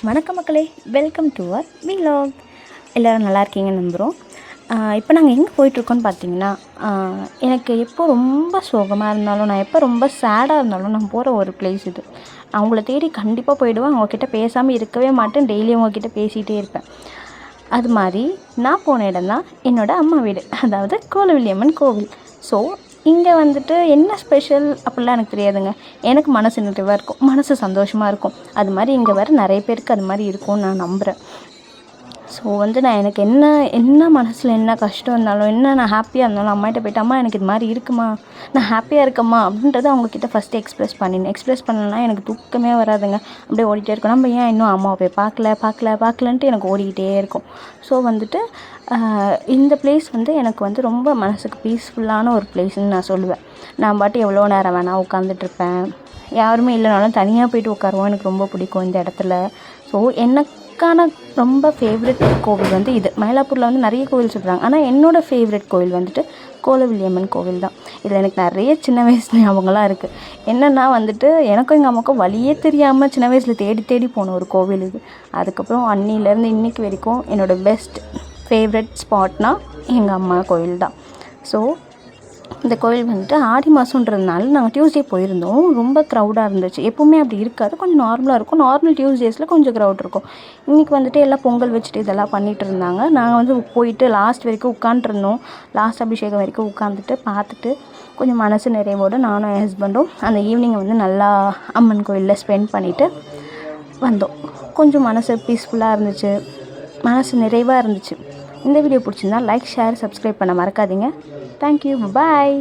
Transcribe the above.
வணக்கம் மக்களே, welcome to our vlog. எல்லோரும் நல்லா இருக்கீங்கன்னு நம்புகிறோம். இப்போ நாங்கள் எங்கே போயிட்டுருக்கோன்னு பார்த்தீங்கன்னா, எனக்கு எப்போ ரொம்ப சோகமாக இருந்தாலும், நான் எப்போ ரொம்ப சேடாக இருந்தாலும் நான் போகிற ஒரு பிளேஸ் இது. அவங்கள தேடி கண்டிப்பாக போயிடுவேன். அவங்கக்கிட்ட பேசாமல் இருக்கவே மாட்டேன். டெய்லியும் அவங்கக்கிட்ட பேசிகிட்டே இருப்பேன். அது மாதிரி நான் போன இடம் தான் என்னோடய அம்மா வீடு, அதாவது கோலவில்லியம்மன் கோவில். ஸோ இங்கே வந்துட்டு என்ன ஸ்பெஷல் அப்படிலாம் எனக்கு தெரியாதுங்க. எனக்கு மனசு நிறைவாக இருக்கும், மனசு சந்தோஷமாக இருக்கும். அது மாதிரி இங்கே வர நிறைய பேருக்கு அது மாதிரி இருக்கும்னு நான் நம்புகிறேன். ஸோ நான் எனக்கு என்ன மனசில் என்ன கஷ்டம் இருந்தாலும், நான் ஹாப்பியாக இருந்தாலும் அம்மாகிட்ட போய்ட்டு, அம்மா எனக்கு இது மாதிரி இருக்குமா, நான் ஹாப்பியாக இருக்கம்மா அப்படின்றத அவங்கக்கிட்ட ஃபஸ்ட்டு எக்ஸ்ப்ரெஸ் பண்ணலைன்னா எனக்கு தூக்கமே வராதுங்க. அப்படியே ஓடிட்டே இருக்கும். நம்ம ஏன் இன்னும் அம்மாவை போய் பார்க்கலன்ட்டு எனக்கு ஓடிக்கிட்டே இருக்கும். ஸோ இந்த பிளேஸ் எனக்கு ரொம்ப மனசுக்கு பீஸ்ஃபுல்லான ஒரு பிளேஸ்ன்னு நான் சொல்லுவேன். நான் பாட்டு எவ்வளோ நேரம் வேணால் உட்காந்துட்ருப்பேன். யாருமே இல்லைனாலும் தனியாக போய்ட்டு உட்காருவோம். எனக்கு ரொம்ப பிடிக்கும் இந்த இடத்துல. ஸோ எனக்கான ரொம்ப ஃபேவரெட் கோவில் இது. மயிலாப்பூரில் நிறைய கோவில் சொல்கிறாங்க. ஆனால் என்னோடய ஃபேவரெட் கோவில் கோலவில்லியம்மன் கோவில் தான். இதில் எனக்கு நிறைய சின்ன வயசு ஞாபகம்லாம் இருக்குது. என்னென்னா எனக்கும் எங்கள் அம்மாவுக்கும் வழியே தெரியாமல் சின்ன வயசில் தேடி போன ஒரு கோவில் இது. அதுக்கப்புறம் அன்னிலேருந்து இன்றைக்கி வரைக்கும் என்னோடய பெஸ்ட் ஃபேவரெட் ஸ்பாட்னால் எங்கள் அம்மா கோவில் தான். ஸோ இந்த கோவில் ஆடி மாதன்றதுனால நாங்கள் டியூஸ்டே போயிருந்தோம். ரொம்ப க்ரௌடாக இருந்துச்சு. எப்போவுமே அப்படி இருக்காது, கொஞ்சம் நார்மலாக இருக்கும். நார்மல் டியூஸ்டேஸில் கொஞ்சம் க்ரௌட் இருக்கும். இன்றைக்கி எல்லாம் பொங்கல் வச்சுட்டு இதெல்லாம் பண்ணிகிட்டு இருந்தாங்க. நாங்கள் போயிட்டு லாஸ்ட் வரைக்கும் உட்காண்ட்ருந்தோம். லாஸ்ட் அபிஷேகம் வரைக்கும் உட்காந்துட்டு பார்த்துட்டு கொஞ்சம் மனசு நிறைவோடு நானும் என் ஹஸ்பண்டும் அந்த ஈவினிங்கை நல்லா அம்மன் கோயிலில் ஸ்பெண்ட் பண்ணிவிட்டு வந்தோம். கொஞ்சம் மனசு பீஸ்ஃபுல்லாக இருந்துச்சு, மனசு நிறைவாக இருந்துச்சு. இந்த வீடியோ பிடிச்சிருந்தா லைக், ஷேர், சப்ஸ்கிரைப் பண்ண மறக்காதீங்க. தேங்க்யூ, பாய்.